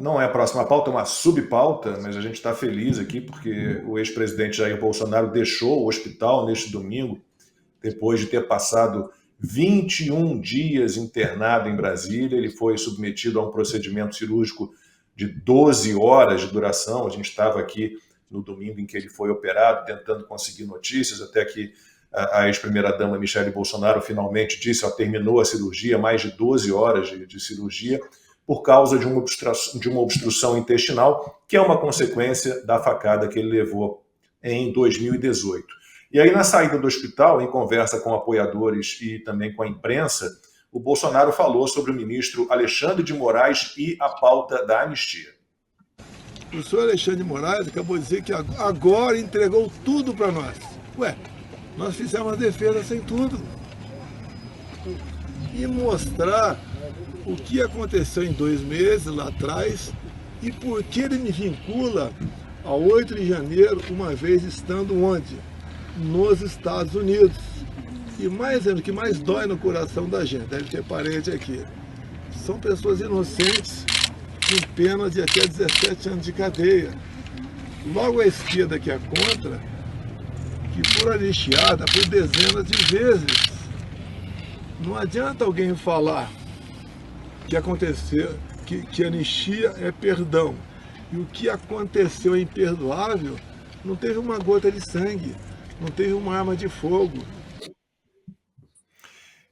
não é a próxima pauta, é uma subpauta, mas a gente está feliz aqui porque o ex-presidente Jair Bolsonaro deixou o hospital neste domingo, depois de ter passado 21 dias internado em Brasília. Ele foi submetido a um procedimento cirúrgico de 12 horas de duração. A gente estava aqui no domingo em que ele foi operado, tentando conseguir notícias, até que a ex-primeira-dama Michele Bolsonaro finalmente disse, terminou a cirurgia, mais de 12 horas de cirurgia, por causa de uma obstrução intestinal, que é uma consequência da facada que ele levou em 2018. E aí, na saída do hospital, em conversa com apoiadores e também com a imprensa, o Bolsonaro falou sobre o ministro Alexandre de Moraes e a pauta da anistia. O senhor Alexandre de Moraes acabou de dizer que agora entregou tudo para nós. Ué, nós fizemos a defesa sem tudo. E mostrar o que aconteceu em 2 meses lá atrás e por que ele me vincula a 8 de janeiro, uma vez estando onde? Nos Estados Unidos. E o que mais dói no coração da gente, deve ter parente aqui, são pessoas inocentes com pena de até 17 anos de cadeia. Logo a esquerda que é contra, que for anistiada por dezenas de vezes. Não adianta alguém falar que aconteceu, que anistia é perdão. E o que aconteceu é imperdoável. Não teve uma gota de sangue, não teve uma arma de fogo.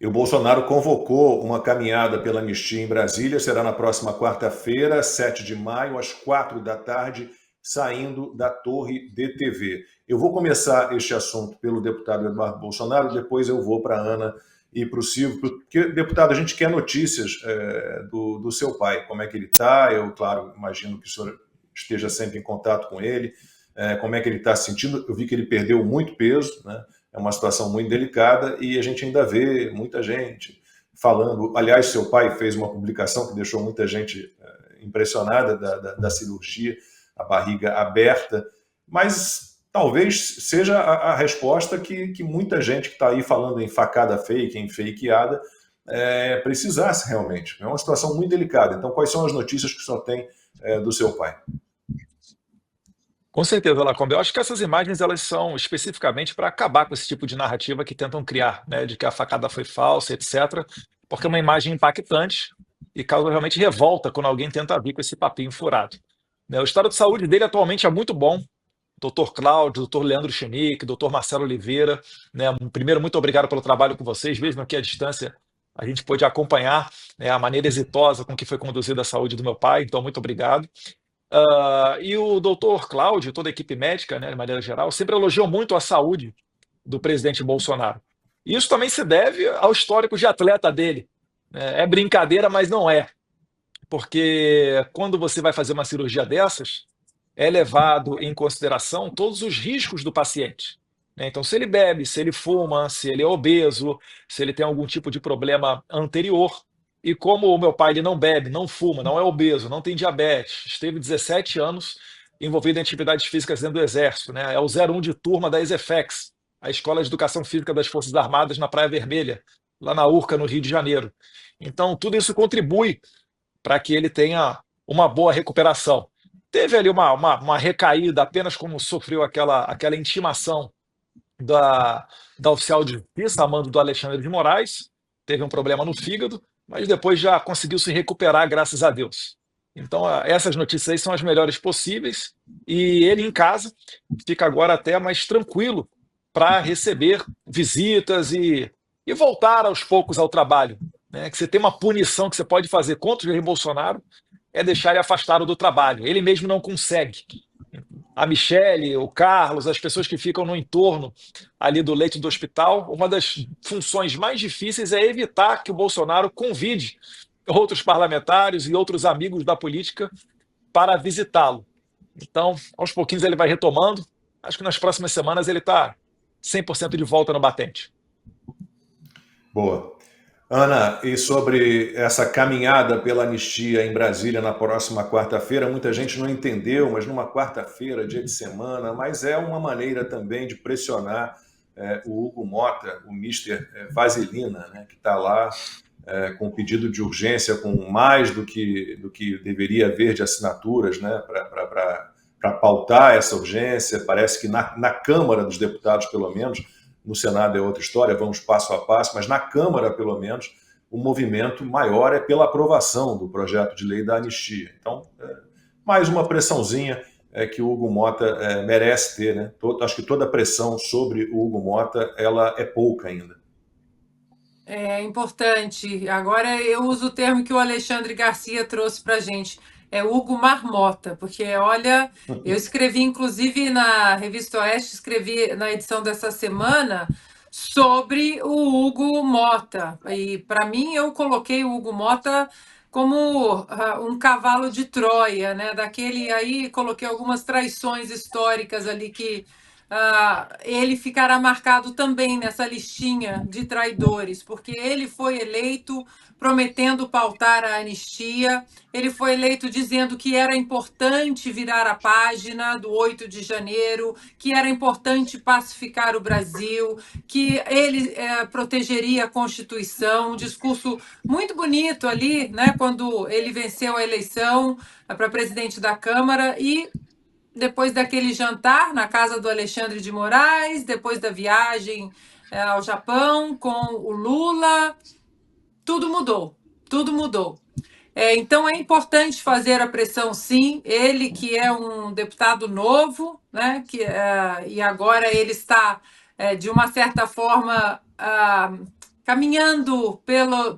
E o Bolsonaro convocou uma caminhada pela anistia em Brasília, será na próxima quarta-feira, 7 de maio, às 4 da tarde, saindo da Torre DTV. Eu vou começar este assunto pelo deputado Eduardo Bolsonaro, depois eu vou para a Ana e para o Silvio, porque, deputado, a gente quer notícias do seu pai, como é que ele está. Eu, claro, imagino que o senhor esteja sempre em contato com ele, como é que ele está se sentindo. Eu vi que ele perdeu muito peso, né? É uma situação muito delicada e a gente ainda vê muita gente falando. Aliás, seu pai fez uma publicação que deixou muita gente impressionada da cirurgia, a barriga aberta, mas talvez seja a resposta que muita gente que está aí falando em facada fake, em fakeada, precisasse realmente. É uma situação muito delicada. Então, quais são as notícias que o senhor tem do seu pai? Com certeza, Lacombe. Eu acho que essas imagens elas são especificamente para acabar com esse tipo de narrativa que tentam criar, né, de que a facada foi falsa, etc., porque é uma imagem impactante e causa realmente revolta quando alguém tenta vir com esse papinho furado. Né, o estado de saúde dele atualmente é muito bom. Doutor Cláudio, doutor Leandro Chenique, doutor Marcelo Oliveira, né, primeiro, muito obrigado pelo trabalho com vocês, mesmo aqui à distância, a gente pôde acompanhar, né, a maneira exitosa com que foi conduzida a saúde do meu pai, então muito obrigado. E o doutor Cláudio, toda a equipe médica, né, de maneira geral, sempre elogiou muito a saúde do presidente Bolsonaro. Isso também se deve ao histórico de atleta dele. É brincadeira, mas não é. Porque quando você vai fazer uma cirurgia dessas, é levado em consideração todos os riscos do paciente. Né? Então, se ele bebe, se ele fuma, se ele é obeso, se ele tem algum tipo de problema anterior. E como o meu pai ele não bebe, não fuma, não é obeso, não tem diabetes, esteve 17 anos envolvido em atividades físicas dentro do Exército, né? É o 01 de turma da ESEFEX, a Escola de Educação Física das Forças Armadas na Praia Vermelha, lá na Urca, no Rio de Janeiro. Então, tudo isso contribui para que ele tenha uma boa recuperação. Teve ali uma recaída, apenas como sofreu aquela intimação da oficial de justiça, a mando do Alexandre de Moraes, teve um problema no fígado, mas depois já conseguiu se recuperar, graças a Deus. Então, essas notícias aí são as melhores possíveis, e ele em casa fica agora até mais tranquilo para receber visitas e voltar aos poucos ao trabalho. Né? Que você tem uma punição que você pode fazer contra o Jair Bolsonaro, é deixar ele afastado do trabalho. Ele mesmo não consegue. A Michele, o Carlos, as pessoas que ficam no entorno ali do leito do hospital, uma das funções mais difíceis é evitar que o Bolsonaro convide outros parlamentares e outros amigos da política para visitá-lo. Então, aos pouquinhos ele vai retomando. Acho que nas próximas semanas ele está 100% de volta no batente. Boa. Ana, e sobre essa caminhada pela anistia em Brasília na próxima quarta-feira, muita gente não entendeu, mas numa quarta-feira, dia de semana, mas é uma maneira também de pressionar o Hugo Mota, o Mister Vaselina, né, que está lá com pedido de urgência, com mais do que deveria haver de assinaturas, né, para pautar essa urgência. Parece que na Câmara dos Deputados, pelo menos, no Senado é outra história, vamos passo a passo, mas na Câmara, pelo menos, o movimento maior é pela aprovação do projeto de lei da anistia. Então, mais uma pressãozinha que o Hugo Mota merece ter, né? Acho que toda pressão sobre o Hugo Mota ela é pouca ainda. É importante. Agora eu uso o termo que o Alexandre Garcia trouxe para a gente. É Hugo Marmota, porque olha, eu escrevi, inclusive na Revista Oeste, escrevi na edição dessa semana sobre o Hugo Mota. E para mim eu coloquei o Hugo Mota como um cavalo de Troia, né? Daquele aí coloquei algumas traições históricas ali que ele ficará marcado também nessa listinha de traidores, porque ele foi eleito prometendo pautar a anistia, ele foi eleito dizendo que era importante virar a página do 8 de janeiro, que era importante pacificar o Brasil, que ele protegeria a Constituição, um discurso muito bonito ali, né, quando ele venceu a eleição para presidente da Câmara. E depois daquele jantar na casa do Alexandre de Moraes, depois da viagem ao Japão com o Lula, tudo mudou, tudo mudou. Então é importante fazer a pressão, sim. Ele que é um deputado novo, né, e agora ele está, de uma certa forma, caminhando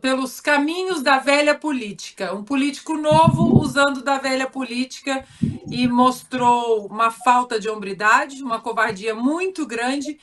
pelos caminhos da velha política. Um político novo usando da velha política, e mostrou uma falta de hombridade, uma covardia muito grande.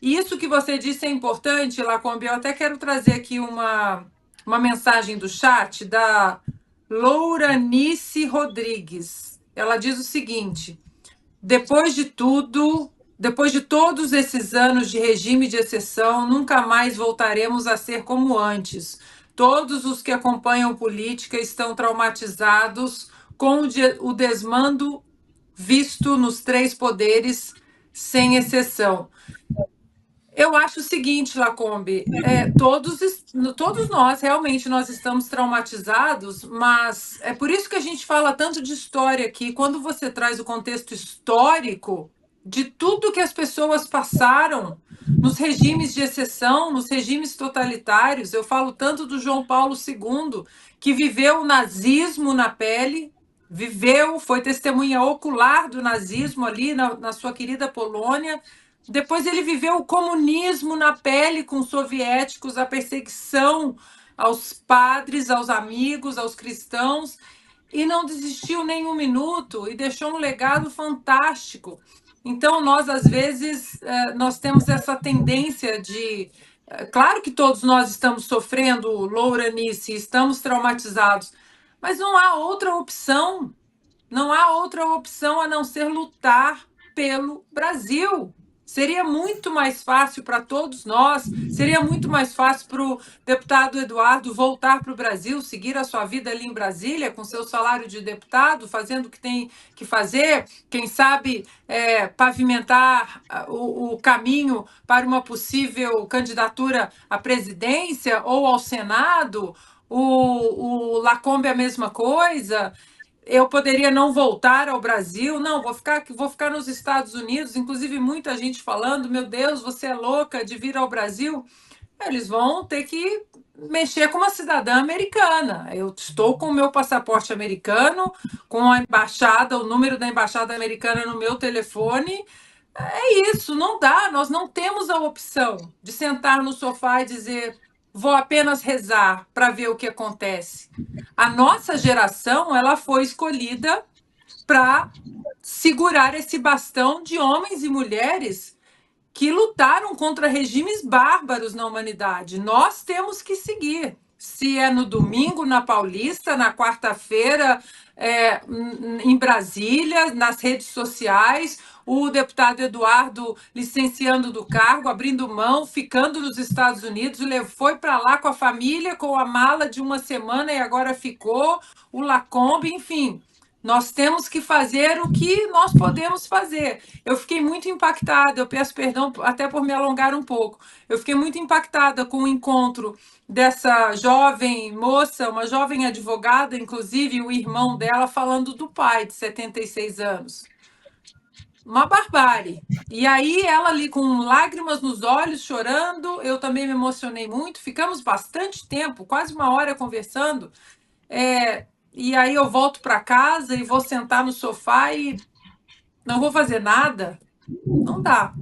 E isso que você disse é importante, Lacombe. Eu até quero trazer aqui uma mensagem do chat da Louranice Rodrigues. Ela diz o seguinte: depois de todos esses anos de regime de exceção, nunca mais voltaremos a ser como antes. Todos os que acompanham política estão traumatizados com o desmando visto nos três poderes, sem exceção. Eu acho o seguinte, Lacombe, todos nós, realmente, nós estamos traumatizados, mas é por isso que a gente fala tanto de história aqui. Quando você traz o contexto histórico de tudo que as pessoas passaram nos regimes de exceção, nos regimes totalitários, eu falo tanto do João Paulo II, que viveu o nazismo na pele, foi testemunha ocular do nazismo ali na sua querida Polônia. Depois ele viveu o comunismo na pele com os soviéticos, a perseguição aos padres, aos amigos, aos cristãos, e não desistiu nem um minuto e deixou um legado fantástico. Então, nós, às vezes, nós temos essa tendência de... Claro que todos nós estamos sofrendo, Louranice, estamos traumatizados, mas não há outra opção, não há outra opção a não ser lutar pelo Brasil. Seria muito mais fácil para todos nós, seria muito mais fácil para o deputado Eduardo voltar para o Brasil, seguir a sua vida ali em Brasília, com seu salário de deputado, fazendo o que tem que fazer, quem sabe pavimentar o caminho para uma possível candidatura à presidência ou ao Senado. O Lacombe é a mesma coisa. Eu poderia não voltar ao Brasil, não, vou ficar nos Estados Unidos, inclusive muita gente falando, meu Deus, você é louca de vir ao Brasil. Eles vão ter que mexer com uma cidadã americana. Eu estou com o meu passaporte americano, com a embaixada, o número da embaixada americana no meu telefone. É isso, não dá, nós não temos a opção de sentar no sofá e dizer: vou apenas rezar para ver o que acontece. A nossa geração, ela foi escolhida para segurar esse bastão de homens e mulheres que lutaram contra regimes bárbaros na humanidade. Nós temos que seguir. Se é no domingo, na Paulista, na quarta-feira, em Brasília, nas redes sociais, o deputado Eduardo licenciando do cargo, abrindo mão, ficando nos Estados Unidos, foi para lá com a família, com a mala de uma semana e agora ficou, o Lacombe, enfim. Nós temos que fazer o que nós podemos fazer. Eu fiquei muito impactada, eu peço perdão até por me alongar um pouco. Eu fiquei muito impactada com o encontro dessa jovem moça, uma jovem advogada, inclusive o irmão dela, falando do pai de 76 anos. Uma barbárie. E aí ela ali com lágrimas nos olhos, chorando, eu também me emocionei muito, ficamos bastante tempo, quase uma hora conversando, e aí eu volto para casa e vou sentar no sofá e não vou fazer nada, não dá.